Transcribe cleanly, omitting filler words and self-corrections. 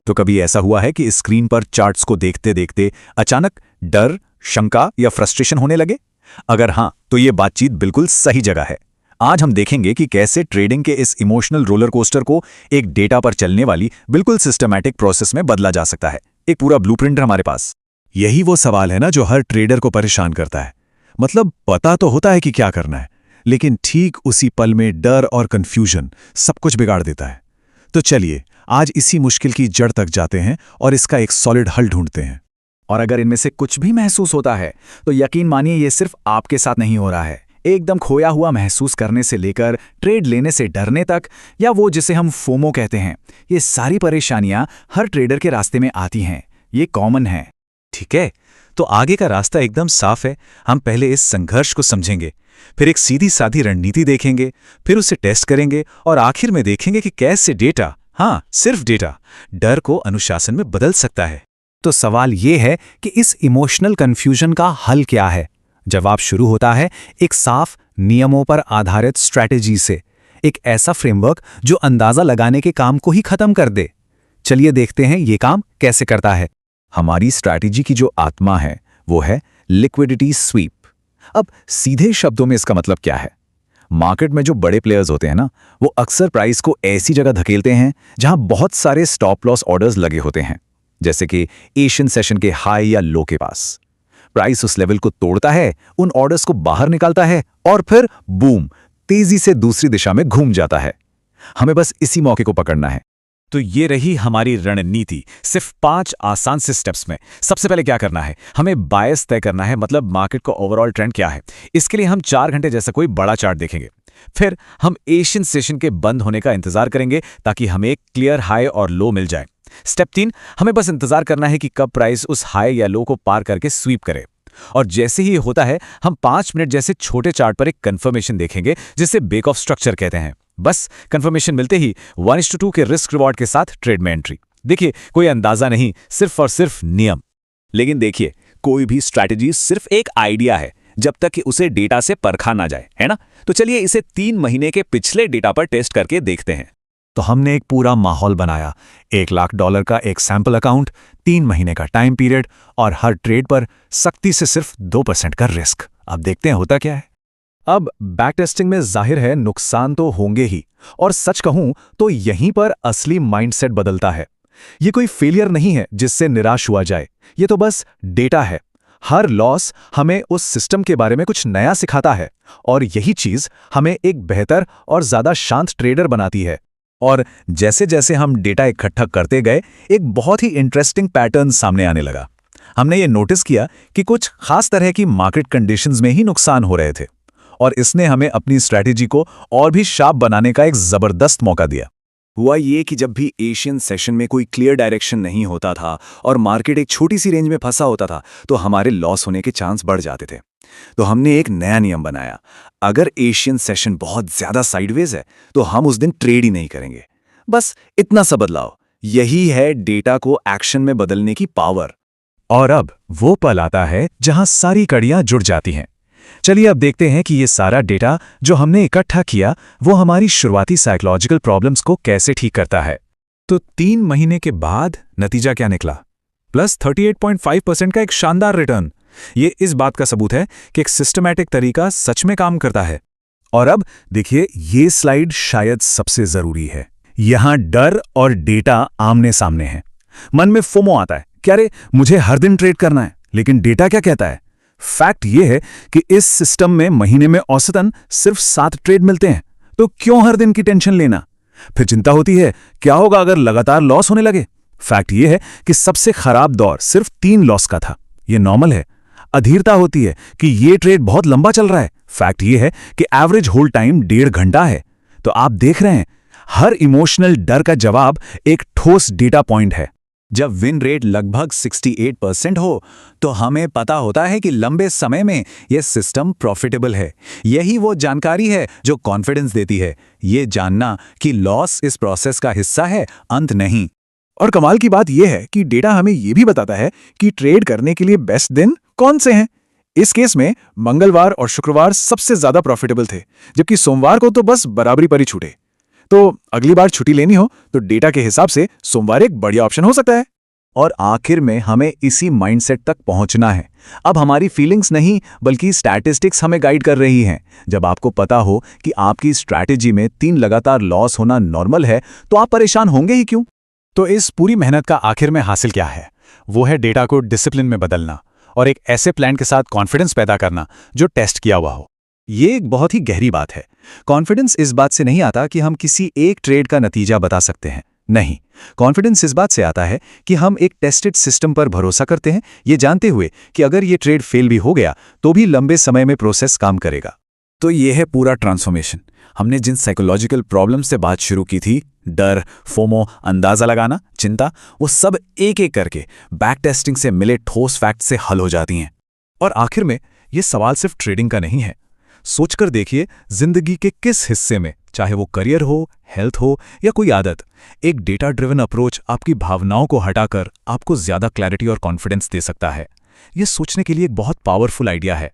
तो कभी ऐसा हुआ है कि स्क्रीन पर चार्ट्स को देखते देखते अचानक डर, शंका या फ्रस्ट्रेशन होने लगे? अगर हाँ, तो ये बातचीत बिल्कुल सही जगह है। आज हम देखेंगे कि कैसे ट्रेडिंग के इस इमोशनल रोलर कोस्टर को एक डेटा पर चलने वाली बिल्कुल सिस्टमैटिक प्रोसेस में बदला जा सकता है। एक पूरा ब्लूप्रिंट है हमारे पास। यही वो सवाल है ना जो हर ट्रेडर को परेशान करता है। मतलब पता तो होता है कि क्या करना है, लेकिन ठीक उसी पल में डर और कंफ्यूजन सब कुछ बिगाड़ देता है। तो चलिए आज इसी मुश्किल की जड़ तक जाते हैं और इसका एक सॉलिड हल ढूंढते हैं। और अगर इनमें से कुछ भी महसूस होता है तो यकीन मानिए ये सिर्फ आपके साथ नहीं हो रहा है। एकदम खोया हुआ महसूस करने से लेकर ट्रेड लेने से डरने तक, या वो जिसे हम फोमो कहते हैं, ये सारी परेशानियां हर ट्रेडर के रास्ते में आती हैं। ये कॉमन है। ठीक है, तो आगे का रास्ता एकदम साफ है। हम पहले इस संघर्ष को समझेंगे, फिर एक सीधी साधी रणनीति देखेंगे, फिर उसे टेस्ट करेंगे और आखिर में देखेंगे कि कैसे डेटा, हाँ सिर्फ डेटा, डर को अनुशासन में बदल सकता है। तो सवाल ये है कि इस इमोशनल कंफ्यूजन का हल क्या है? जवाब शुरू होता है एक साफ नियमों पर आधारित स्ट्रैटेजी से, एक ऐसा फ्रेमवर्क जो अंदाजा लगाने के काम को ही खत्म कर दे। चलिए देखते हैं ये काम कैसे करता है। हमारी स्ट्रैटेजी की जो आत्मा है वो है लिक्विडिटी स्वीप। अब सीधे शब्दों में इसका मतलब क्या है? मार्केट में जो बड़े प्लेयर्स होते हैं ना, वो अक्सर प्राइस को ऐसी जगह धकेलते हैं जहां बहुत सारे स्टॉप लॉस ऑर्डर्स लगे होते हैं, जैसे कि एशियन सेशन के हाई या लो के पास। प्राइस उस लेवल को तोड़ता है, उन ऑर्डर्स को बाहर निकालता है और फिर बूम, तेजी से दूसरी दिशा में घूम जाता है। हमें बस इसी मौके को पकड़ना है। तो ये रही हमारी रणनीति, सिर्फ 5 आसान से स्टेप्स में। सबसे पहले क्या करना है, हमें बायस तय करना है, मतलब मार्केट का ओवरऑल ट्रेंड क्या है। इसके लिए हम 4 घंटे जैसा कोई बड़ा चार्ट देखेंगे। फिर हम एशियन सेशन के बंद होने का इंतजार करेंगे ताकि हमें एक क्लियर हाई और लो मिल जाए। स्टेप 3, हमें बस इंतजार करना है कि कब प्राइस उस हाई या लो को पार करके स्वीप करे। और जैसे ही होता है, हम 5 मिनट जैसे छोटे चार्ट पर एक कंफर्मेशन देखेंगे, जिसे बेक ऑफ स्ट्रक्चर कहते हैं। बस कंफर्मेशन मिलते ही 1:2 के रिस्क रिवॉर्ड के साथ ट्रेड में एंट्री। देखिए, कोई अंदाजा नहीं, सिर्फ और सिर्फ नियम। लेकिन देखिए, कोई भी स्ट्रैटेजी सिर्फ एक आइडिया है जब तक कि उसे डेटा से परखा ना जाए, है ना? तो चलिए इसे 3 महीने के पिछले डेटा पर टेस्ट करके देखते हैं। तो हमने एक पूरा माहौल बनाया, $1,00,000 का एक सैंपल अकाउंट, 3 महीने का टाइम पीरियड और हर ट्रेड पर सख्ती से सिर्फ 2% का रिस्क। अब देखते हैं होता क्या है। अब बैक टेस्टिंग में जाहिर है नुकसान तो होंगे ही, और सच कहूं तो यहीं पर असली माइंडसेट बदलता है। ये कोई फेलियर नहीं है जिससे निराश हुआ जाए, ये तो बस डेटा है। हर लॉस हमें उस सिस्टम के बारे में कुछ नया सिखाता है, और यही चीज हमें एक बेहतर और ज्यादा शांत ट्रेडर बनाती है। और जैसे जैसे हम डेटा इकट्ठा करते गए, एक बहुत ही इंटरेस्टिंग पैटर्न सामने आने लगा। हमने ये नोटिस किया कि कुछ खास तरह की मार्केट कंडीशंस में ही नुकसान हो रहे थे, और इसने हमें अपनी स्ट्रैटेजी को और भी शार्प बनाने का एक जबरदस्त मौका दिया। हुआ ये कि जब भी एशियन सेशन में कोई क्लियर डायरेक्शन नहीं होता था और मार्केट एक छोटी सी रेंज में फंसा होता था, तो हमारे लॉस होने के चांस बढ़ जाते थे। तो हमने एक नया नियम बनाया, अगर एशियन सेशन बहुत ज्यादा साइडवेज है तो हम उस दिन ट्रेड ही नहीं करेंगे। बस इतना सा बदलाव, यही है डेटा को एक्शन में बदलने की पावर। और अब वो पल आता है जहां सारी कड़ियां जुड़ जाती हैं। चलिए अब देखते हैं कि ये सारा डेटा जो हमने इकट्ठा किया वो हमारी शुरुआती साइकोलॉजिकल प्रॉब्लम्स को कैसे ठीक करता है। तो 3 महीने के बाद नतीजा क्या निकला? प्लस 38.5% का एक शानदार रिटर्न। ये इस बात का सबूत है कि एक सिस्टमैटिक तरीका सच में काम करता है। और अब देखिए, ये स्लाइड शायद सबसे जरूरी है। यहां डर और डेटा आमने सामने हैं। मन में फोमो आता है, क्या रे मुझे हर दिन ट्रेड करना है, लेकिन डेटा क्या कहता है? फैक्ट ये है कि इस सिस्टम में महीने में औसतन सिर्फ 7 ट्रेड मिलते हैं, तो क्यों हर दिन की टेंशन लेना? फिर चिंता होती है क्या होगा अगर लगातार लॉस होने लगे। फैक्ट ये है कि सबसे खराब दौर सिर्फ 3 लॉस का था, ये नॉर्मल है। अधीरता होती है कि ये ट्रेड बहुत लंबा चल रहा है। फैक्ट ये है कि एवरेज होल्ड टाइम 1.5 घंटा है। तो आप देख रहे हैं, हर इमोशनल डर का जवाब एक ठोस डेटा पॉइंट है। जब विन रेट लगभग 68% हो तो हमें पता होता है कि लंबे समय में यह सिस्टम प्रॉफिटेबल है। यही वो जानकारी है जो कॉन्फिडेंस देती है, ये जानना कि लॉस इस प्रोसेस का हिस्सा है, अंत नहीं। और कमाल की बात यह है कि डेटा हमें यह भी बताता है कि ट्रेड करने के लिए बेस्ट दिन कौन से हैं। इस केस में मंगलवार और शुक्रवार सबसे ज्यादा प्रॉफिटेबल थे, जबकि सोमवार को तो बस बराबरी पर ही छूटे। तो अगली बार छुट्टी लेनी हो तो डेटा के हिसाब से सोमवार एक बढ़िया ऑप्शन हो सकता है। और आखिर में हमें इसी माइंडसेट तक पहुंचना है। अब हमारी फीलिंग्स नहीं बल्कि स्टैटिस्टिक्स हमें गाइड कर रही हैं। जब आपको पता हो कि आपकी स्ट्रैटेजी में 3 लगातार लॉस होना नॉर्मल है तो आप परेशान होंगे ही क्यों? तो इस पूरी मेहनत का आखिर में हासिल क्या है? वो है डेटा को डिसिप्लिन में बदलना और एक ऐसे प्लान के साथ कॉन्फिडेंस पैदा करना जो टेस्ट किया हुआ हो। ये एक बहुत ही गहरी बात है। कॉन्फिडेंस इस बात से नहीं आता कि हम किसी एक ट्रेड का नतीजा बता सकते हैं। नहीं, कॉन्फिडेंस इस बात से आता है कि हम एक टेस्टेड सिस्टम पर भरोसा करते हैं, ये जानते हुए कि अगर ये ट्रेड फेल भी हो गया तो भी लंबे समय में प्रोसेस काम करेगा। तो ये है पूरा ट्रांसफॉर्मेशन। हमने जिन साइकोलॉजिकल प्रॉब्लम से बात शुरू की थी, डर, फोमो, अंदाजा लगाना, चिंता, वो सब एक एक करके बैक टेस्टिंग से मिले ठोस फैक्ट से हल हो जाती हैं। और आखिर में ये सवाल सिर्फ ट्रेडिंग का नहीं है। सोचकर देखिए, जिंदगी के किस हिस्से में, चाहे वो करियर हो, हेल्थ हो या कोई आदत, एक डेटा ड्रिवन अप्रोच आपकी भावनाओं को हटाकर आपको ज्यादा क्लैरिटी और कॉन्फिडेंस दे सकता है। ये सोचने के लिए एक बहुत पावरफुल आइडिया है।